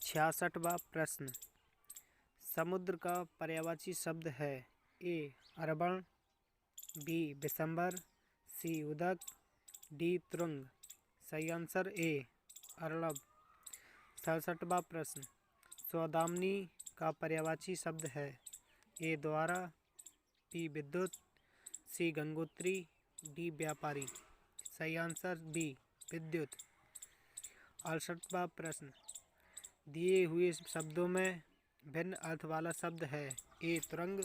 66वां प्रश्न। समुद्र का पर्यायवाची शब्द है। ए अरबण, बी विशंबर, सी उदक, डी तुरंग। सही आंसर ए अर्णव। 67वां प्रश्न। सौदामिनी का पर्यायवाची शब्द है। ए द्वारा, बी विद्युत, सी गंगोत्री, डी व्यापारी। सही आंसर बी विद्युत। 68वां प्रश्न। दिए हुए शब्दों में भिन्न अर्थ वाला शब्द है। ए तुरंग,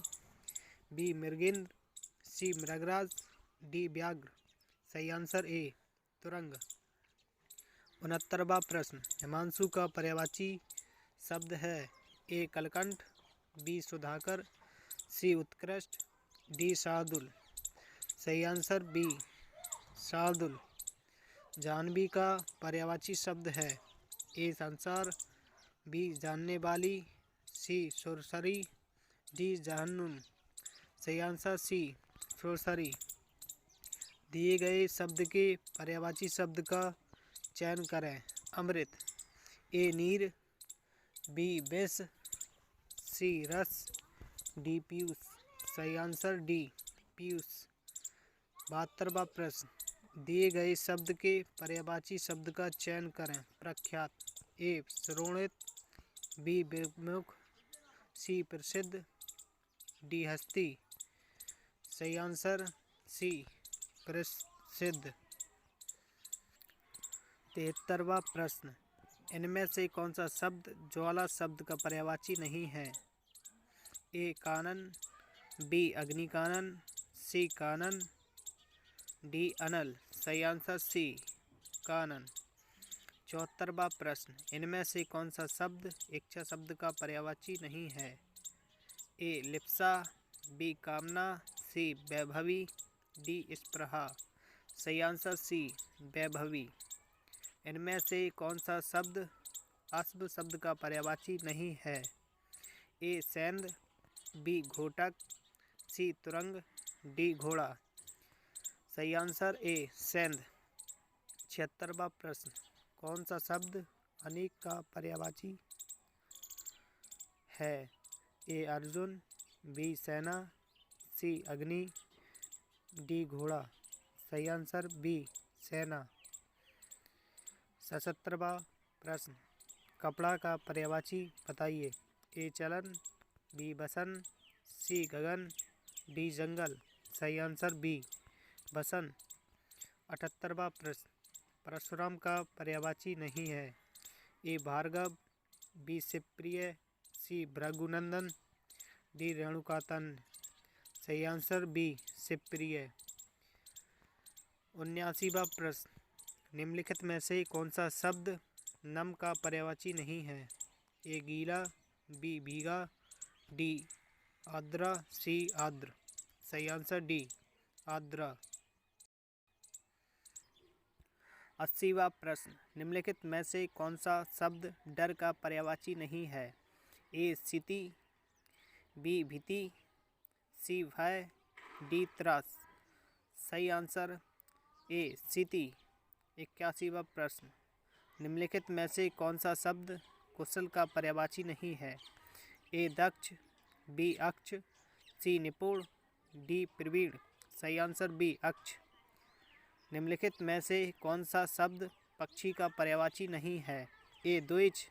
बी मृगेंद्र, सी मृगराज, डी व्याघ्र। सही आंसर ए तुरंग। 69वां प्रश्न। हिमांशु का पर्यायवाची शब्द है। ए कलकंठ, बी सुधाकर, सी उत्कृष्ट, डी शार्दुल। सही आंसर बी शार्दुल। जाह्नवी का पर्यायवाची शब्द है। ए संसार, बी जानने वाली, सी सुरसरी, डी जहन्नुम। सही आंसर सी सुरसरी। दिए गए शब्द के पर्यायवाची शब्द का चयन करें। अमृत। ए नीर, बी विष, सी रस, डी पीयूष। सही आंसर डी पीयूष। 72वां प्रश्न। दिए गए शब्द के पर्यायवाची शब्द का चयन करें। प्रख्यात। ए श्रोणित, बी विमुख, सी प्रसिद्ध, डी हस्ती। सही आंसर सी प्रसिद्ध। 73वां प्रश्न। इनमें से कौन सा शब्द ज्वाला शब्द का पर्यायवाची नहीं है। ए कानन, बी अग्निकानन, सी कानन, डी अनल। सही आंसर सी कानन। 74वां प्रश्न। इनमें से कौन सा शब्द इच्छा शब्द का पर्यायवाची नहीं है। ए लिप्सा, बी कामना, सी वैभवी, डी स्पृहा। सही आंसर सी वैभवी। इनमें से कौन सा शब्द अश्व शब्द का पर्यायवाची नहीं है। ए सेंध, बी घोटक, सी तुरंग, डी घोड़ा। सही आंसर ए सेंध। 76वां प्रश्न। कौन सा शब्द अनेक का पर्यायवाची है। ए अर्जुन, बी सेना, सी अग्नि, डी घोड़ा। सही आंसर बी सेना। 77वां प्रश्न। कपड़ा का पर्यायवाची बताइए। ए चलन, बी बसन, सी गगन, डी जंगल। सही आंसर बी बसन। 78वां प्रश्न। परशुराम का पर्यायवाची नहीं है। ए भार्गव, बी शिवप्रिय, सी भृगुनंदन, डी रेणुकातन। सही आंसर बी शिवप्रिय। 79वां प्रश्न। निम्नलिखित में से कौन सा शब्द नम का पर्यायवाची नहीं है। ए गीला, बी भीगा, डी आर्द्र, सी आर्द्र। सही आंसर डी आर्द्र। 80वां प्रश्न। निम्नलिखित में से कौन सा शब्द डर का पर्यायवाची नहीं है। ए स्थिति, बी भीति, सी भय, डी त्रास। सही आंसर ए स्थिति। 81वां प्रश्न। निम्नलिखित में से कौन सा शब्द कुशल का पर्यायवाची नहीं है। ए दक्ष, बी अक्ष, सी निपुण, डी प्रवीण। सही आंसर बी अक्ष। निम्नलिखित में से कौन सा शब्द पक्षी का पर्यायवाची नहीं है। ए द्विज,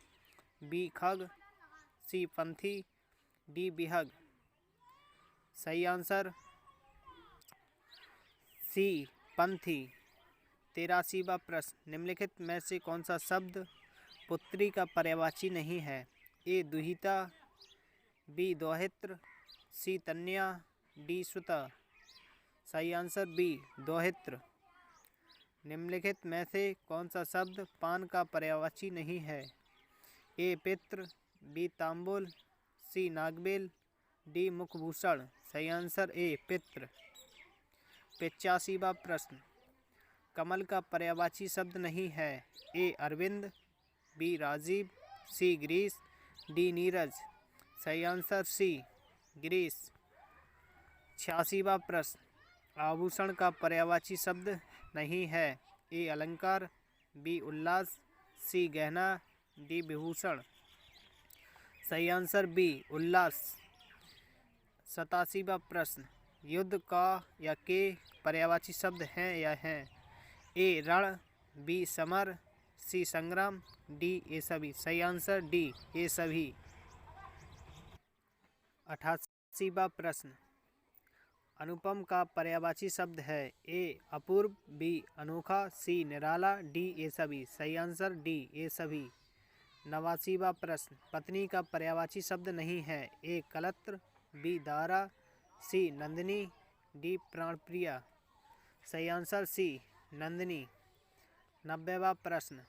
बी खग, सी पंथी, डी बिहग। सही आंसर सी पंथी। 83वां प्रश्न। निम्नलिखित में से कौन सा शब्द पुत्री का पर्यायवाची नहीं है। ए दुहिता, बी दोहित्र, सी कन्या, डी सुता। सही आंसर बी दोहित्र। निम्नलिखित में से कौन सा शब्द पान का पर्यायवाची नहीं है। ए पित्र, बी तांबुल, सी नागबेल, डी मुखभूषण। सही आंसर ए पित्र। 85वां प्रश्न। कमल का पर्यायवाची शब्द नहीं है। ए अरविंद, बी राजीव, सी गिरीश, डी नीरज। सही आंसर सी गिरीश। 86वां प्रश्न। आभूषण का पर्यायवाची शब्द नहीं है। ए अलंकार, बी उल्लास, सी गहना, डी विभूषण। सही आंसर बी उल्लास। 87वां प्रश्न, युद्ध का या के पर्यायवाची शब्द हैं या हैं? ए रण, बी समर, सी संग्राम, डी ये सभी। सही आंसर डी ये सभी। 88वां प्रश्न, अनुपम का पर्यायवाची शब्द है? ए अपूर्व, बी अनोखा, सी निराला, डी ये सभी। सही आंसर डी ये सभी। 89वां प्रश्न, पत्नी का पर्यायवाची शब्द नहीं है? ए कलत्र, बी दारा, सी नंदिनी, डी प्राणप्रिया। सही आंसर सी नंदिनी। 90वां प्रश्न,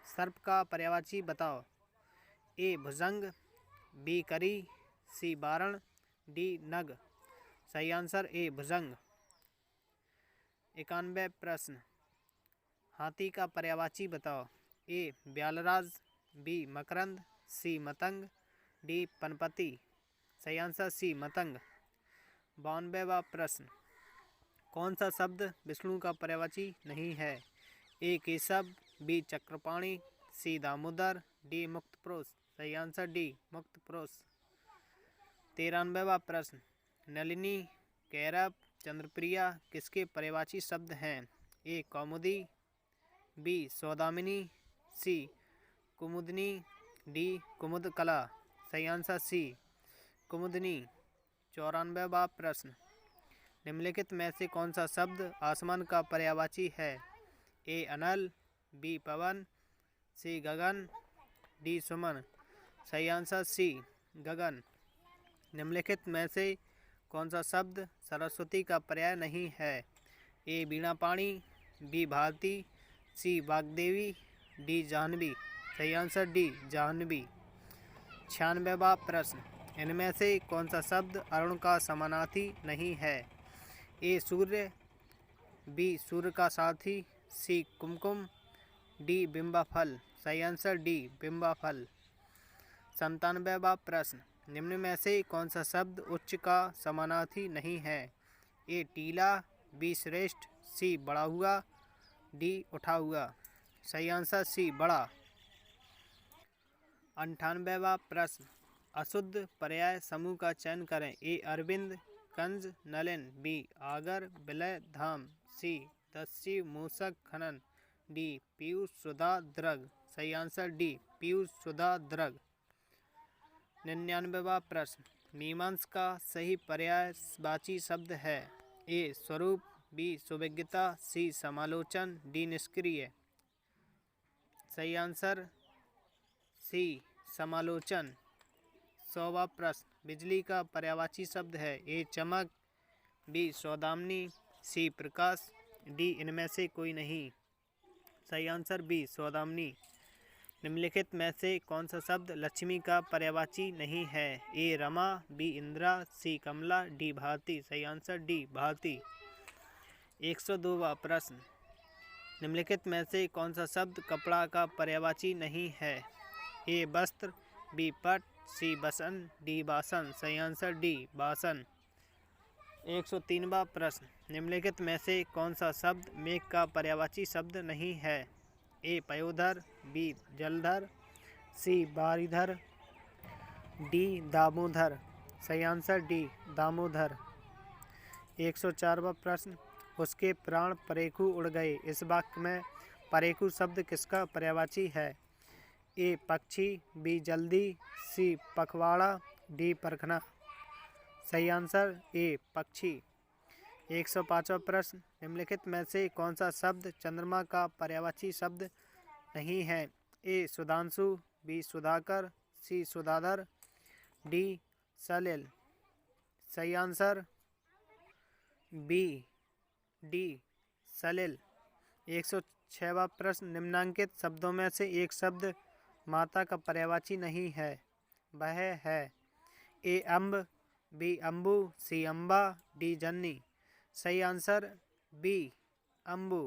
सर्प का पर्यायवाची बताओ। ए भुजंग, बी करी, सी बारण, डी नग। सही आंसर ए भुजंग। 91 प्रश्न, हाथी का पर्यायवाची बताओ। ए ब्यालराज, बी मकरंद, सी मतंग, डी पनपति। सही आंसर सी मतंग। 92वां प्रश्न, कौन सा शब्द विष्णु का पर्यायवाची नहीं है? ए केशव, बी चक्रपाणि, सी दामोदर, डी मुक्तपुरुष। सही आंसर डी मुक्तपुरुष। 93वां प्रश्न, नलिनी, कैरव, चंद्रप्रिया किसके पर्यायवाची शब्द हैं? ए कौमुदी, बी सौदामिनी, सी कुमुदनी, डी कुमुदकला। सही आंसर सी कुमुदनी। 94वां प्रश्न, निम्नलिखित में से कौन सा शब्द आसमान का पर्यायवाची है? ए अनल, बी पवन, सी गगन, डी सुमन। सही आंसर सी गगन। निम्नलिखित में से कौन सा शब्द सरस्वती का पर्याय नहीं है? ए वीणा पाणी, बी भारती, सी वाग्देवी, डी जाह्नवी। सही आंसर डी जाह्नवी। 96वां प्रश्न, इनमें से कौन सा शब्द अरुण का समानार्थी नहीं है? ए सूर्य, बी सूर्य का सारथी, सी कुमकुम, डी बिंबाफल। सही आंसर डी बिंबाफल। 97वां प्रश्न, निम्न में से कौन सा शब्द उच्च का समानार्थी नहीं है? ए टीला, बी श्रेष्ठ, सी बड़ा हुआ, डी उठा हुआ। सही आंसर सी बड़ा। 98वां प्रश्न, अशुद्ध पर्याय समूह का चयन करें। ए अरविंद, कंज, नलिन, बी आगर, विलय, धाम, सी दस्यु, मूषक, खनन, डी पीयूष, सुधा, द्रग। सही आंसर डी पीयूष, सुधा, द्रग। 99वां प्रश्न, मीमांस का सही पर्यायवाची शब्द है? ए स्वरूप, बी सुविज्ञता, सी समालोचन, डी निष्क्रिय। सही आंसर सी समालोचन। 100वां प्रश्न, बिजली का पर्यायवाची शब्द है? ए चमक, बी सौदामिनी, सी प्रकाश, डी इनमें से कोई नहीं। सही आंसर बी सौदामिनी। निम्नलिखित में से कौन सा शब्द लक्ष्मी का पर्यायवाची नहीं है? ए रमा, बी इंदिरा, सी कमला, डी भारती। सही आंसर डी भारती। 102वां प्रश्न, निम्नलिखित में से कौन सा शब्द कपड़ा का पर्यायवाची नहीं है? ए वस्त्र, बी पट, सी बसन, डी बासन। सही आंसर डी बासन। 103वां प्रश्न, निम्नलिखित में से कौन सा शब्द मेघ का पर्यायवाची शब्द नहीं है? ए पयोधर, बी जलधर, सी बारिधर, डी दामोदर। सही आंसर डी दामोदर। 104वां प्रश्न, उसके प्राण परेखू उड़ गए। इस वाक्य में परेखू शब्द किसका पर्यायवाची है? ए पक्षी, बी जल्दी, सी पखवाड़ा, डी परखना। सही आंसर ए पक्षी। 105वां प्रश्न, निम्नलिखित में से कौन सा शब्द चंद्रमा का पर्यायवाची शब्द नहीं है? ए सुधांशु, बी सुधाकर, सी सुधाधर, डी सलिल। सही आंसर बी डी सलिल। 106वां प्रश्न, निम्नांकित शब्दों में से एक शब्द माता का पर्यायवाची नहीं है, वह है? ए अम्ब, बी अम्बु, सी अम्बा, डी जननी। सही आंसर बी अम्बु।